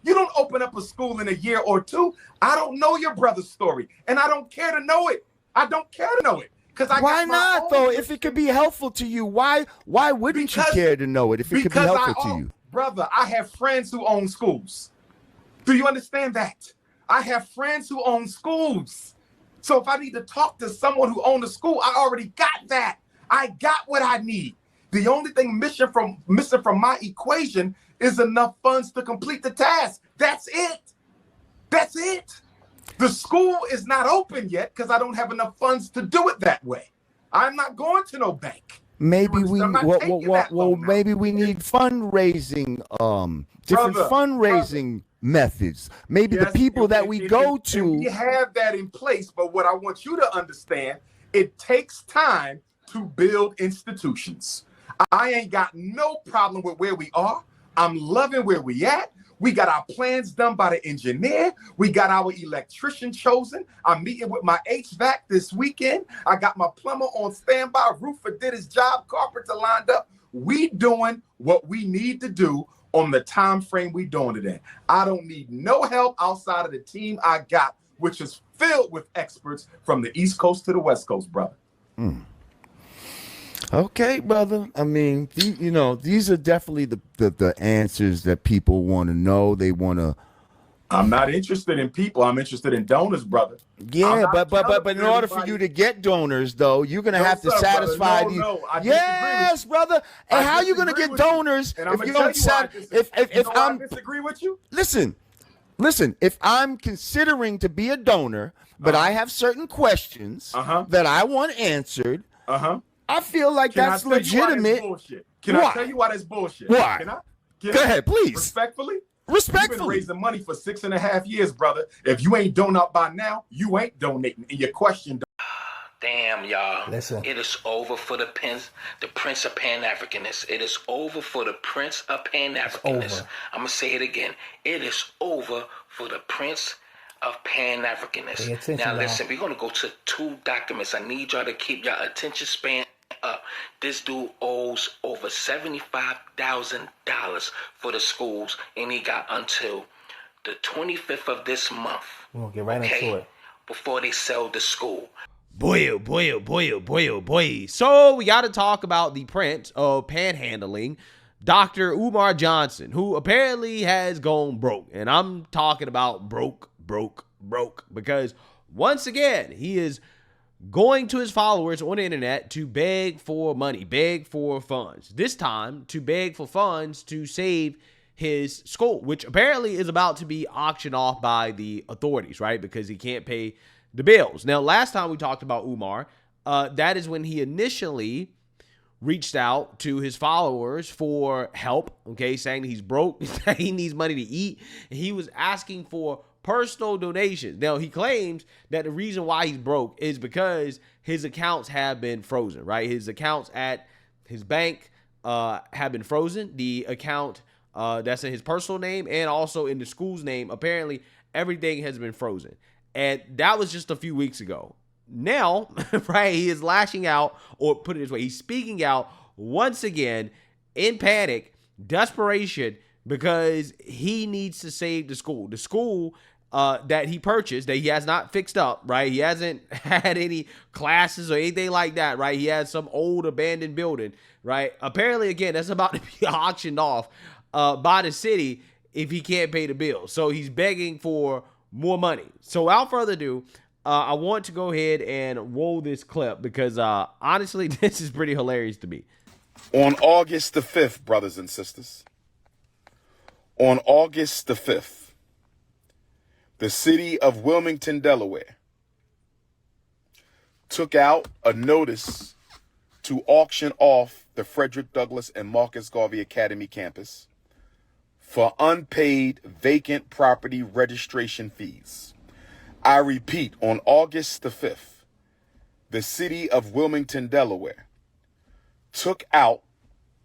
You don't open up a school in a year or two. I don't know your brother's story, and I don't care to know it. I don't care to know it. Why not, though? If it could be helpful to you, why wouldn't you care to know it if it could be helpful to you? Brother, I have friends who own schools. Do you understand that? I have friends who own schools. So if I need to talk to someone who owns a school, I already got that. I got what I need. The only thing missing from my equation is enough funds to complete the task. That's it. That's it. The school is not open yet because I don't have enough funds to do it that way. I'm not going to no bank. Maybe we maybe we need fundraising, different fundraising methods. Maybe the people that we go to. We have that in place, but what I want you to understand, it takes time to build institutions. I ain't got no problem with where we are. I'm loving where we at. We got our plans done by the engineer. We got our electrician chosen. I'm meeting with my HVAC this weekend. I got my plumber on standby. Roofer did his job. Carpenter lined up. We doing what we need to do on the time frame we doing it in. I don't need no help outside of the team I got, which is filled with experts from the East Coast to the West Coast, brother. Okay, brother. I mean, these are definitely the answers that people want to know. They want to. I'm not interested in people. I'm interested in donors, brother. Yeah, but in order for you to get donors, though, you're gonna have to satisfy these. Yes, brother. And how are you gonna get donors if you don't if I'm disagree with you? Listen. If I'm considering to be a donor, but I have certain questions that I want answered. I feel like that's legitimate. Can I tell you why that's bullshit? Why? Go ahead, please. Respectfully. Respectfully. You've been raising money for 6.5 years, brother. If you ain't doing up by now, you ain't donating. And your question. Damn, y'all. Listen. It is over for the Prince of Pan-Africanists. It is over for the Prince of Pan-Africanists. I'm going to say it again. It is over for the Prince of Pan-Africanists. Now, listen, we're going to go to 2 documents. I need y'all to keep your attention span up. This dude owes over $75,000 for the schools, and he got until the 25th of this month. We'll get right into it. Before they sell the school. Boy, oh boy, oh boy, oh boy, oh boy. So we got to talk about the prince of panhandling, Dr. Umar Johnson, who apparently has gone broke. And I'm talking about broke, because once again, he is going to his followers on the internet to beg for money, beg for funds. This time to beg for funds to save his school, which apparently is about to be auctioned off by the authorities, right? Because he can't pay the bills. Now, last time we talked about Umar, that is when he initially reached out to his followers for help, okay, saying he's broke, he needs money to eat, and he was asking for personal donations. Now, he claims that the reason why he's broke is because his accounts have been frozen, right? His accounts at his bank have been frozen. The account that's in his personal name and also in the school's name, apparently everything has been frozen. And that was just a few weeks ago. Now, right, he is lashing out, or put it this way, he's speaking out once again in panic, desperation, because he needs to save the school. The school that he purchased, that he has not fixed up, right? He hasn't had any classes or anything like that, right? He has some old abandoned building, right? Apparently, again, that's about to be auctioned off by the city if he can't pay the bill. So he's begging for more money. So without further ado, I want to go ahead and roll this clip because honestly, this is pretty hilarious to me. On August the 5th, brothers and sisters, on August the 5th, the city of Wilmington, Delaware, took out a notice to auction off the Frederick Douglass and Marcus Garvey Academy campus for unpaid vacant property registration fees. I repeat, on August the 5th, the city of Wilmington, Delaware, took out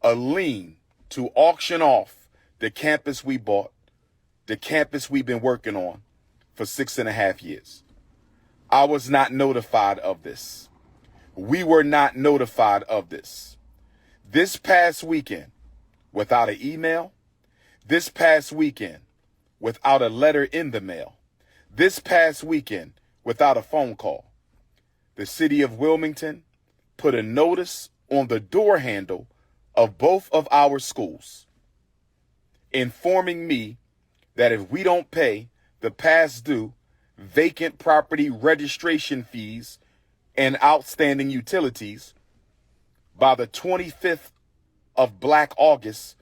a lien to auction off the campus we bought, the campus we've been working on for 6.5 years. I was not notified of this. We were not notified of this. This past weekend, without an email, this past weekend, without a letter in the mail. This past weekend, without a phone call. The city of Wilmington put a notice on the door handle of both of our schools, informing me that if we don't pay the past due vacant property registration fees and outstanding utilities by the 25th of Black August,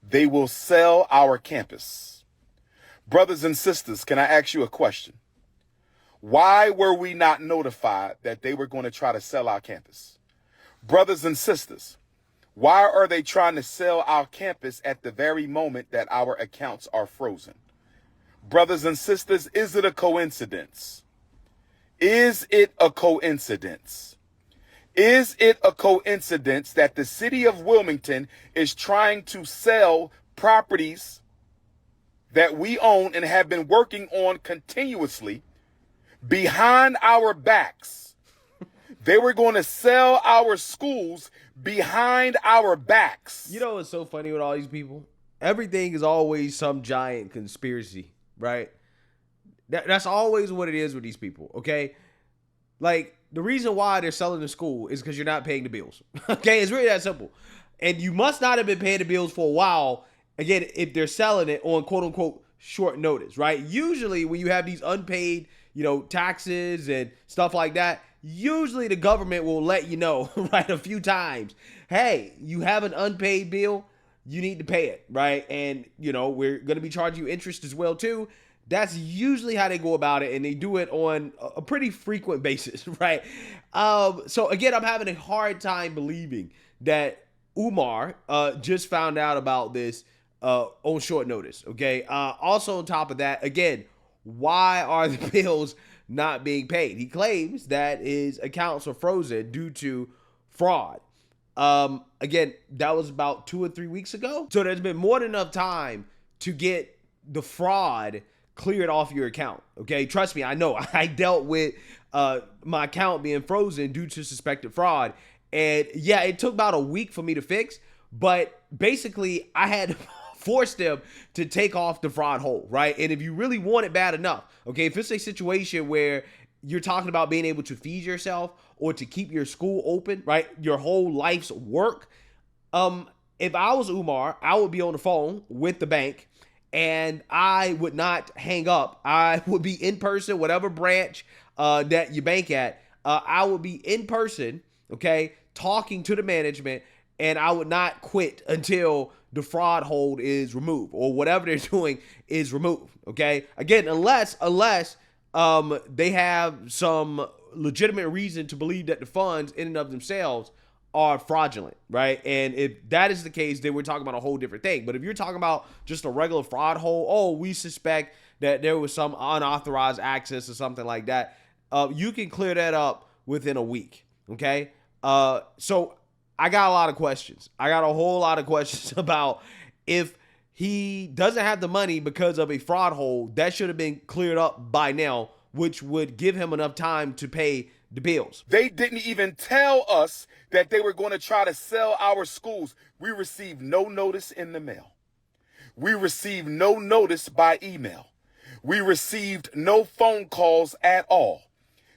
they will sell our campus. Brothers and sisters, can I ask you a question? Why were we not notified that they were going to try to sell our campus? Brothers and sisters, why are they trying to sell our campus at the very moment that our accounts are frozen? Brothers and sisters, is it a coincidence? Is it a coincidence? Is it a coincidence that the city of Wilmington is trying to sell properties that we own and have been working on continuously behind our backs? They were going to sell our schools behind our backs. You know what's so funny with all these people? Everything is always some giant conspiracy, right? That's always what it is with these people, okay? Like, the reason why they're selling the school is because you're not paying the bills, okay? It's really that simple. And you must not have been paying the bills for a while, again, if they're selling it on quote-unquote short notice, right? Usually when you have these unpaid, taxes and stuff like that, usually the government will let you know, right, a few times, hey, you have an unpaid bill, you need to pay it, right? And, we're going to be charging you interest as well, too. That's usually how they go about it, and they do it on a pretty frequent basis, right? So, again, I'm having a hard time believing that Umar just found out about this on short notice, okay? Also, on top of that, again, why are the bills not being paid? He claims that his accounts are frozen due to fraud. Again, that was about 2 or 3 weeks ago. So there's been more than enough time to get the fraud cleared off your account. Okay. Trust me. I know I dealt with, my account being frozen due to suspected fraud. And yeah, it took about a week for me to fix, but basically I had forced them to take off the fraud hold, right? And if you really want it bad enough, okay, if it's a situation where you're talking about being able to feed yourself or to keep your school open, right? Your whole life's work. If I was Umar, I would be on the phone with the bank and I would not hang up. I would be in person, whatever branch that you bank at. I would be in person, okay, talking to the management, and I would not quit until the fraud hold is removed or whatever they're doing is removed, okay? Again, unless they have some legitimate reason to believe that the funds in and of themselves are fraudulent, right? And if that is the case, then we're talking about a whole different thing. But if you're talking about just a regular fraud hold, we suspect that there was some unauthorized access or something like that, you can clear that up within a week, okay? So I got a lot of questions. I got a whole lot of questions about if he doesn't have the money because of a fraud hold, that should have been cleared up by now, which would give him enough time to pay the bills. They didn't even tell us that they were going to try to sell our schools. We received no notice in the mail. We received no notice by email. We received no phone calls at all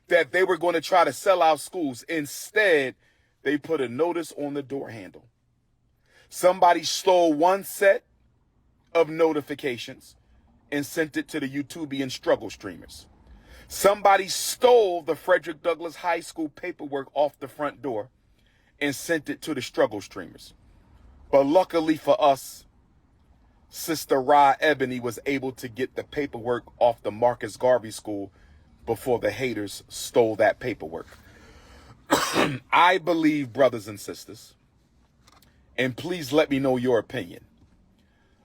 that they were going to try to sell our schools. Instead, they put a notice on the door handle. Somebody stole one set of notifications and sent it to the YouTubian struggle streamers. Somebody stole the Frederick Douglass High School paperwork off the front door and sent it to the struggle streamers. But luckily for us, Sister Ra Ebony was able to get the paperwork off the Marcus Garvey School before the haters stole that paperwork. I believe, brothers and sisters, and please let me know your opinion.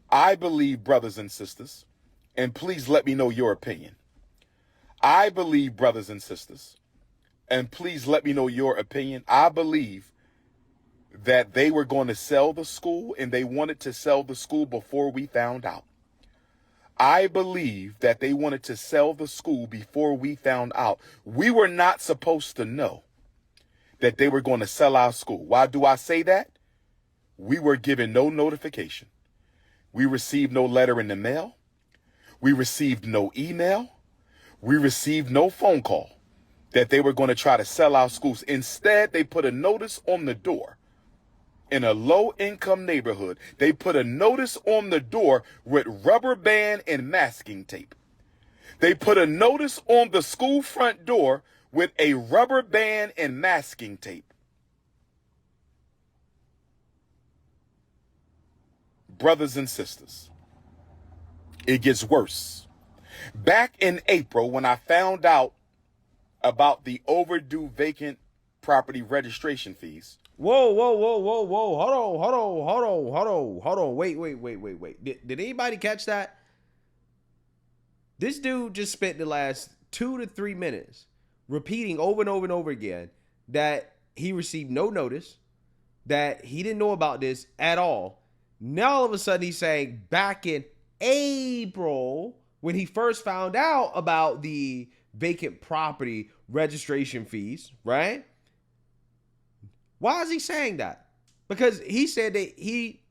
I believe, brothers and sisters, and please let me know your opinion. I believe, brothers and sisters, and please let me know your opinion. I believe that they were going to sell the school and they wanted to sell the school before we found out. I believe that they wanted to sell the school before we found out. We were not supposed to know that they were going to sell our school. Why do I say that? We were given no notification. We received no letter in the mail. We received no email. We received no phone call that they were going to try to sell our schools. Instead, they put a notice on the door. In a low-income neighborhood, they put a notice on the door with rubber band and masking tape. They put a notice on the school front door with a rubber band and masking tape. Brothers and sisters, it gets worse. Back in April, when I found out about the overdue vacant property registration fees. Whoa. Hold on. Wait. Did anybody catch that? This dude just spent the last 2 to 3 minutes repeating over and over again that he received no notice, that he didn't know about this at all. Now all of a sudden he's saying back in April, when he first found out about the vacant property registration fees, right? Why is he saying that? Because he said that he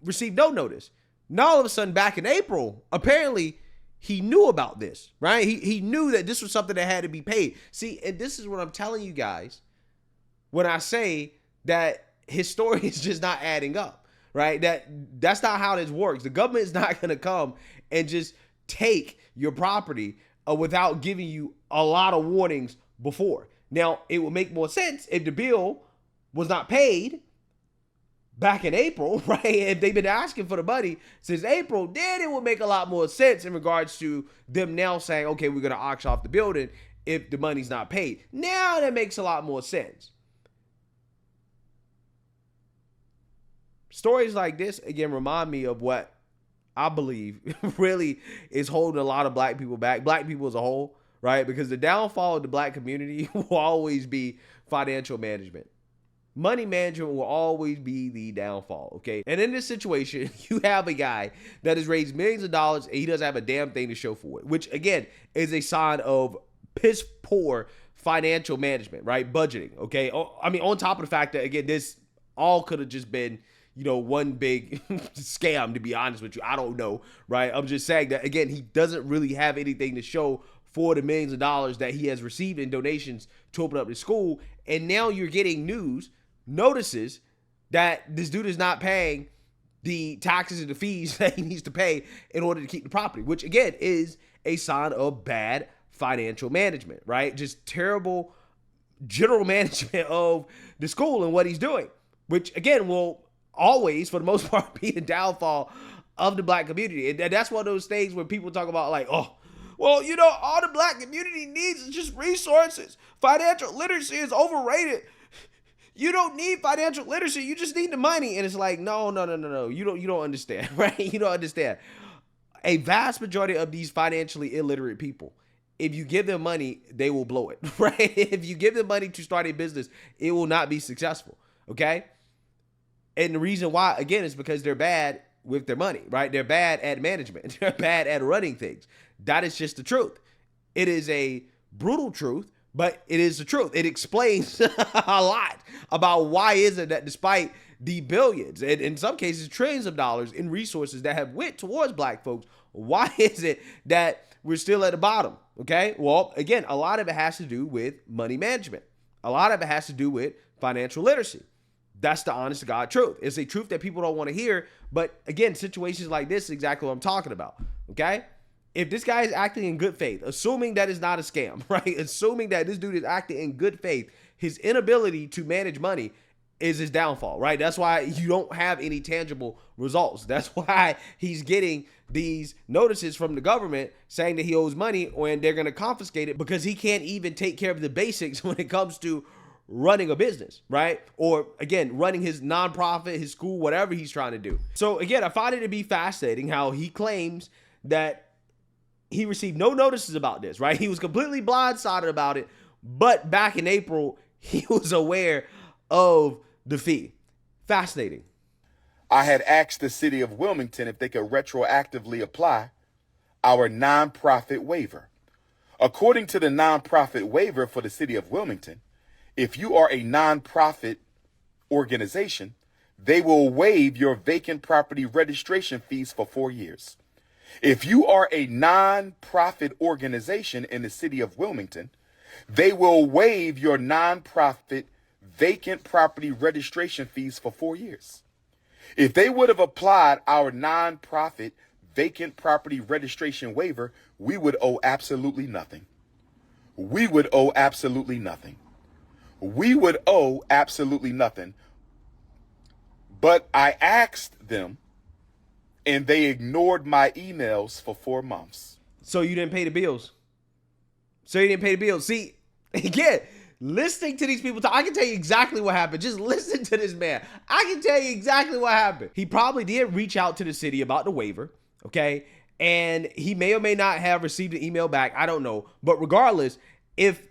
received no notice. Now all of a sudden back in April, apparently he knew about this, right? He knew that this was something that had to be paid. See, and this is what I'm telling you guys when I say that his story is just not adding up, right? That's not how this works. The government is not going to come and just take your property without giving you a lot of warnings before. Now, it would make more sense if the bill was not paid back in April, right? If they've been asking for the money since April, then it would make a lot more sense in regards to them now saying, okay, we're going to auction off the building if the money's not paid. Now that makes a lot more sense. Stories like this, again, remind me of what I believe really is holding a lot of black people back, black people as a whole, right? Because the downfall of the black community will always be financial management. Money management will always be the downfall, okay? And in this situation, you have a guy that has raised millions of dollars and he doesn't have a damn thing to show for it, which again is a sign of piss poor financial management, right? Budgeting, okay? I mean, on top of the fact that, again, this all could have just been, you know, one big scam, to be honest with you. I don't know, right? I'm just saying that, again, he doesn't really have anything to show for the millions of dollars that he has received in donations to open up his school. And now you're getting notices that this dude is not paying the taxes and the fees that he needs to pay in order to keep the property, which again is a sign of bad financial management, right? Just terrible general management of the school and what he's doing, which again will always, for the most part, be the downfall of the black community. And that's one of those things where people talk about like, oh, well, you know, all the black community needs is just resources. Financial literacy is overrated. You don't need financial literacy. You just need the money. And it's like, no. You don't understand, right? You don't understand. A vast majority of these financially illiterate people, if you give them money, they will blow it, right? If you give them money to start a business, it will not be successful, okay? And the reason why, again, is because they're bad with their money, right? They're bad at management. They're bad at running things. That is just the truth. It is a brutal truth, but it is the truth. It explains a lot about why is it that despite the billions, and in some cases trillions of dollars in resources that have went towards black folks, why is it that we're still at the bottom? Okay, well, again, a lot of it has to do with money management. A lot of it has to do with financial literacy. That's the honest to God truth. It's a truth that people don't want to hear. But again, situations like this is exactly what I'm talking about. Okay? If this guy is acting in good faith, assuming that is not a scam, right? Assuming that this dude is acting in good faith, his inability to manage money is his downfall, right? That's why you don't have any tangible results. That's why he's getting these notices from the government saying that he owes money when they're going to confiscate it because he can't even take care of the basics when it comes to running a business, right? Or again, running his nonprofit, his school, whatever he's trying to do. So again, I find it to be fascinating how he claims that he received no notices about this, right? He was completely blindsided about it, but back in April, he was aware of the fee. Fascinating. I had asked the city of Wilmington if they could retroactively apply our nonprofit waiver. According to the nonprofit waiver for the city of Wilmington, if you are a nonprofit organization, they will waive your vacant property registration fees for 4 years. If you are a non-profit organization in the city of Wilmington, they will waive your non-profit vacant property registration fees for 4 years. If they would have applied our non-profit vacant property registration waiver, we would owe absolutely nothing. We would owe absolutely nothing. We would owe absolutely nothing. But I asked them, and they ignored my emails for 4 months. So you didn't pay the bills. See, again, listening to these people talk, I can tell you exactly what happened. Just listen to this man. I can tell you exactly what happened. He probably did reach out to the city about the waiver, okay? And he may or may not have received an email back. I don't know. But regardless, if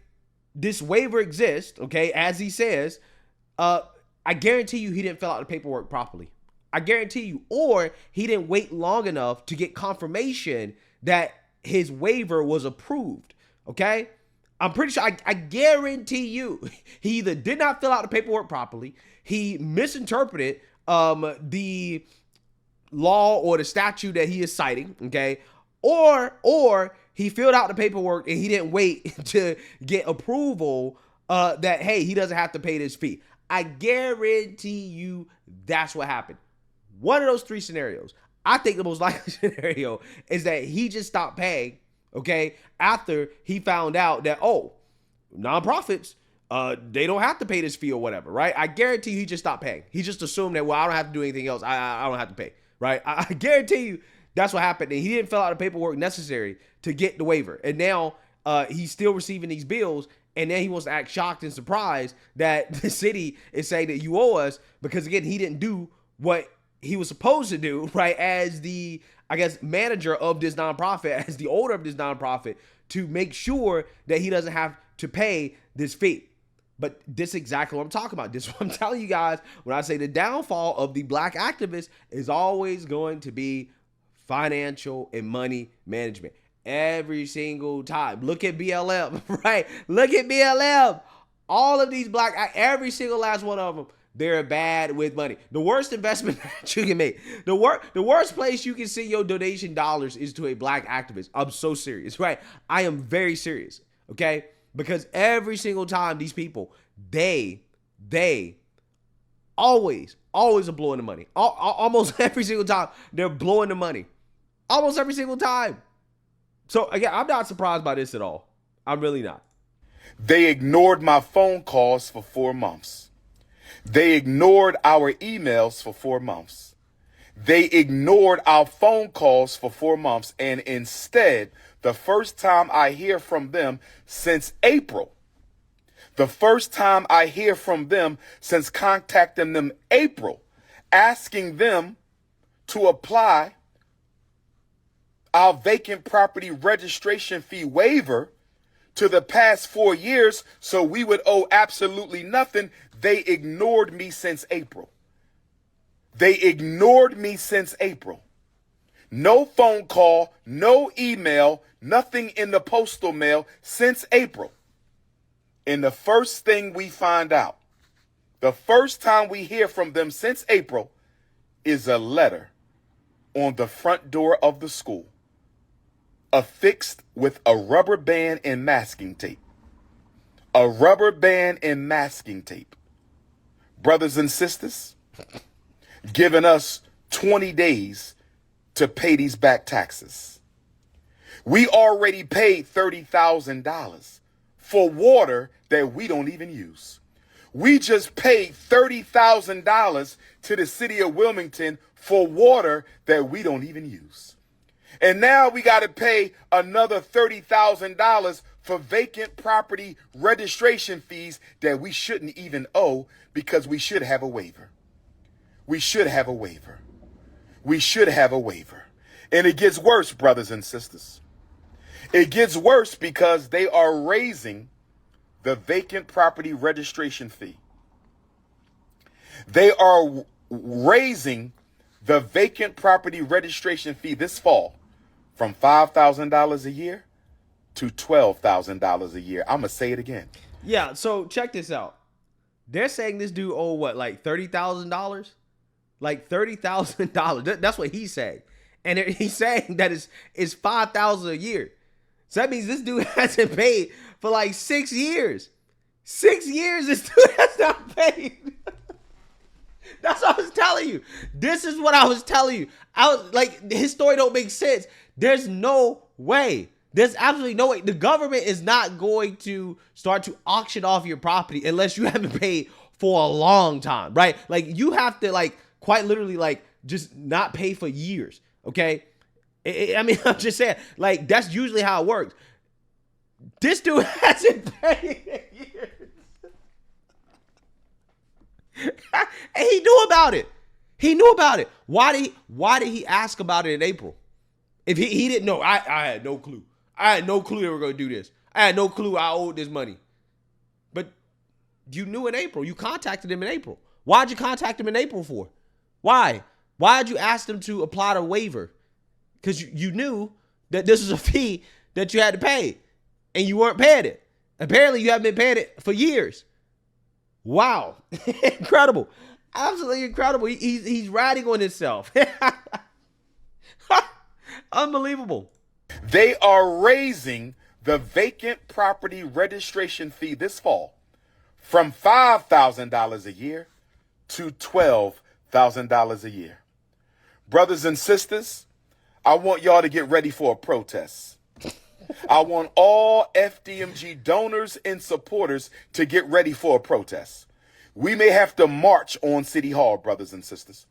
this waiver exists, okay, as he says, I guarantee you he didn't fill out the paperwork properly. I guarantee you. Or he didn't wait long enough to get confirmation that his waiver was approved, okay? I'm pretty sure, I guarantee you, he either did not fill out the paperwork properly, he misinterpreted the law or the statute that he is citing, okay? Or he filled out the paperwork and he didn't wait to get approval that, hey, he doesn't have to pay this fee. I guarantee you that's what happened. One of those 3 scenarios. I think the most likely scenario is that he just stopped paying, okay, after he found out that, oh, nonprofits, they don't have to pay this fee or whatever, right? I guarantee you he just stopped paying. He just assumed that, well, I don't have to do anything else. I don't have to pay, right? I guarantee you that's what happened. And he didn't fill out the paperwork necessary to get the waiver. And now he's still receiving these bills. And then he wants to act shocked and surprised that the city is saying that you owe us because, again, he didn't do what he was supposed to do, right, as the, I guess, manager of this nonprofit, as the owner of this nonprofit, to make sure that he doesn't have to pay this fee. But this is exactly what I'm talking about. This is what I'm telling you guys when I say the downfall of the black activist is always going to be financial and money management. Every single time. Look at BLM, right? Look at BLM. All of these black, every single last one of them, they're bad with money. The worst investment that you can make. The worst place you can send your donation dollars is to a black activist. I'm so serious, right? I am very serious, okay? Because every single time these people, they always are blowing the money. Almost every single time, they're blowing the money. Almost every single time. So, again, I'm not surprised by this at all. I'm really not. They ignored my phone calls for 4 months. They ignored our emails for 4 months. They ignored our phone calls for 4 months. And instead, the first time I hear from them since April, the first time I hear from them since contacting them April, asking them to apply our vacant property registration fee waiver to the past 4 years so we would owe absolutely nothing, they ignored me since April. They ignored me since April. No phone call, no email, nothing in the postal mail since April. And the first thing we find out, the first time we hear from them since April, is a letter on the front door of the school, affixed with a rubber band and masking tape. A rubber band and masking tape. Brothers and sisters, giving us 20 days to pay these back taxes. We already paid $30,000 for water that we don't even use. We just paid $30,000 to the city of Wilmington for water that we don't even use. And now we got to pay another $30,000 for vacant property registration fees that we shouldn't even owe because we should have a waiver. We should have a waiver. We should have a waiver. And it gets worse, brothers and sisters. It gets worse because they are raising the vacant property registration fee. They are raising the vacant property registration fee this fall from $5,000 a year to $12,000 a year. I'm going to say it again. Yeah, so check this out. They're saying this dude owe what, like $30,000? Like $30,000. That's what he's saying. And he's saying that it's $5,000 a year. So that means this dude hasn't paid for like 6 years. 6 years this dude has not paid. That's what I was telling you. This is what I was telling you. I was like, his story don't make sense. There's no way. There's absolutely no way. The government is not going to start to auction off your property unless you haven't paid for a long time, right? Like, you have to, like, quite literally, like, just not pay for years, okay? I mean, I'm just saying, like, that's usually how it works. This dude hasn't paid in years. And he knew about it. He knew about it. Why did he ask about it in April? If he didn't know, I had no clue. I had no clue they were going to do this. I had no clue I owed this money. But you knew in April. You contacted him in April. Why'd you contact him in April for? Why? Why'd you ask him to apply the waiver? Because you knew that this was a fee that you had to pay. And you weren't paying it. Apparently, you haven't been paying it for years. Wow. Incredible. Absolutely incredible. He's riding on himself. Unbelievable. They are raising the vacant property registration fee this fall from $5,000 a year to $12,000 a year. Brothers and sisters, I want y'all to get ready for a protest. I want all FDMG donors and supporters to get ready for a protest. We may have to march on City Hall, brothers and sisters.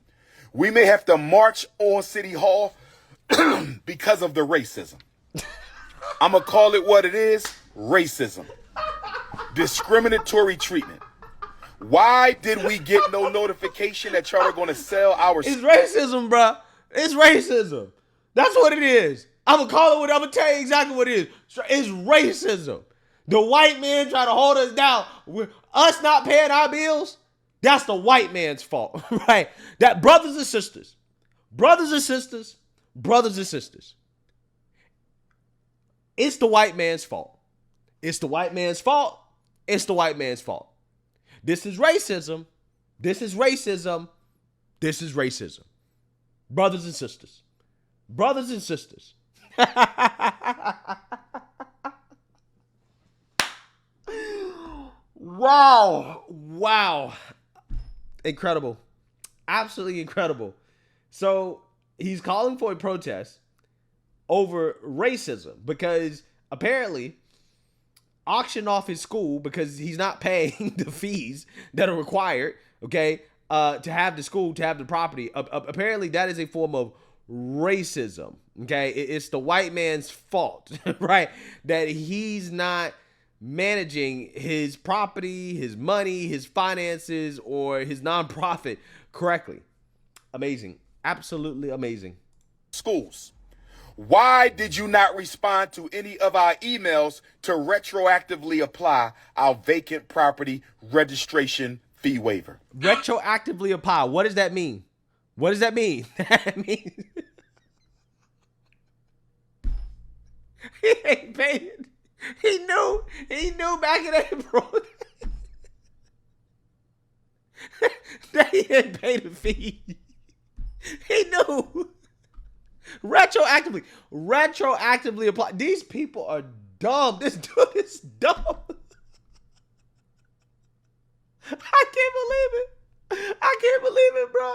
We may have to march on City Hall because of the racism. I'm going to call it what it is, racism. Discriminatory treatment. Why did we get no notification that y'all are going to sell our... It's racism, bro. It's racism. That's what it is. I'm going to call it what I'm going to tell you exactly what it is. It's racism. The white man trying to hold us down. Us not paying our bills, that's the white man's fault, right? That brothers and sisters, it's the white man's fault. It's the white man's fault. It's the white man's fault. This is racism. This is racism. This is racism. Brothers and sisters. Brothers and sisters. Wow. Wow. Incredible. Absolutely incredible. So he's calling for a protest over racism because apparently auction off his school because he's not paying the fees that are required, okay, to have the school, to have the property. Apparently that is a form of racism, okay? It's the white man's fault, right? That he's not managing his property, his money, his finances, or his nonprofit correctly. Amazing. Absolutely amazing. Schools. Why did you not respond to any of our emails to retroactively apply our vacant property registration fee waiver? Retroactively apply. What does that mean? What does that mean? That means he ain't paying. He knew back in April that he didn't pay the fee. He knew. Retroactively apply. These people are dumb. This dude is dumb. I can't believe it. I can't believe it, bro.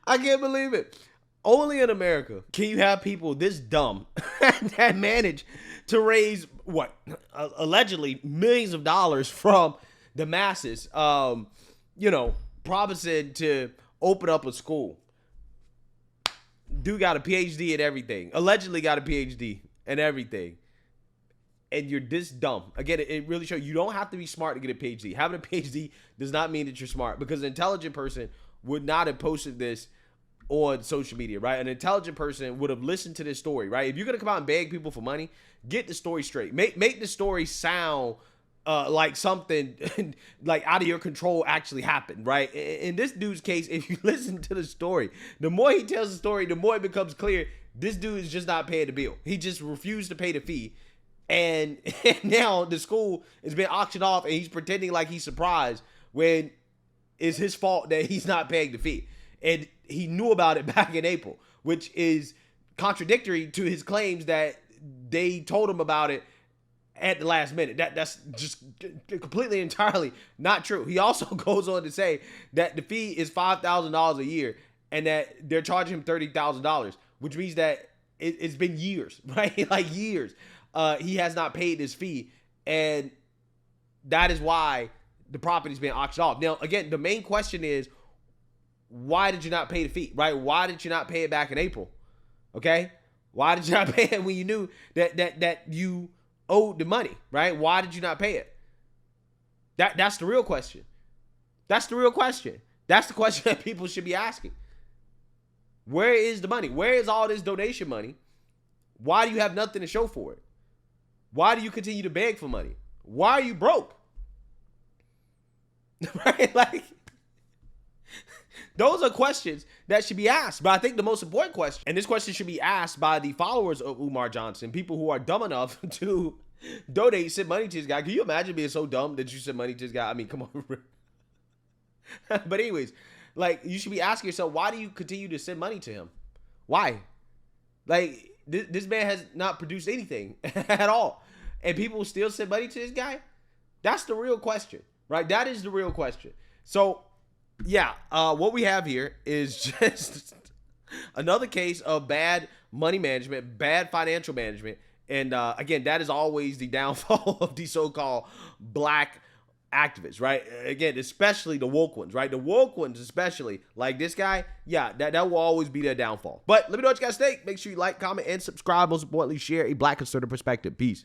I can't believe it. Only in America can you have people this dumb that manage to raise what allegedly millions of dollars from the masses. Promising to open up a school. Dude got a PhD and everything. Allegedly got a PhD and everything. And you're this dumb. Again, it really shows you don't have to be smart to get a PhD. Having a PhD does not mean that you're smart because an intelligent person would not have posted this on social media, right? An intelligent person would have listened to this story, right? If you're going to come out and beg people for money, get the story straight. Make the story sound like something like out of your control actually happened, right? In this dude's case, if you listen to the story, the more he tells the story, the more it becomes clear this dude is just not paying the bill. He just refused to pay the fee. And now the school is being auctioned off and he's pretending like he's surprised when it's his fault that he's not paying the fee. And he knew about it back in April, which is contradictory to his claims that they told him about it at the last minute. That's just completely entirely not true. He also goes on to say that the fee is $5,000 a year and that they're charging him $30,000, which means that it's been years, right? Like years. He has not paid his fee, and that is why the property's been auctioned off. Now, again, the main question is, why did you not pay the fee, right? Why did you not pay it back in April? Okay? Why did you not pay it when you knew that you owed the money, right? Why did you not pay it? That's the real question. That's the real question. That's the question that people should be asking. Where is the money? Where is all this donation money? Why do you have nothing to show for it? Why do you continue to beg for money? Why are you broke? Right? Like, those are questions that should be asked. But I think the most important question, and this question should be asked by the followers of Umar Johnson, people who are dumb enough to send money to this guy. Can you imagine being so dumb that you send money to this guy? I mean, come on. But anyways, like, you should be asking yourself, why do you continue to send money to him? Why? Like, this man has not produced anything at all, and people still send money to this guy? That's the real question, right? That is the real question. So, yeah, what we have here is just another case of bad money management, bad financial management. And again, that is always the downfall of the so-called black activists, right? Again, especially the woke ones, right? The woke ones, especially like this guy, yeah, that will always be their downfall. But let me know what you guys think. Make sure you like, comment, and subscribe. Most importantly, share a black conservative perspective. Peace.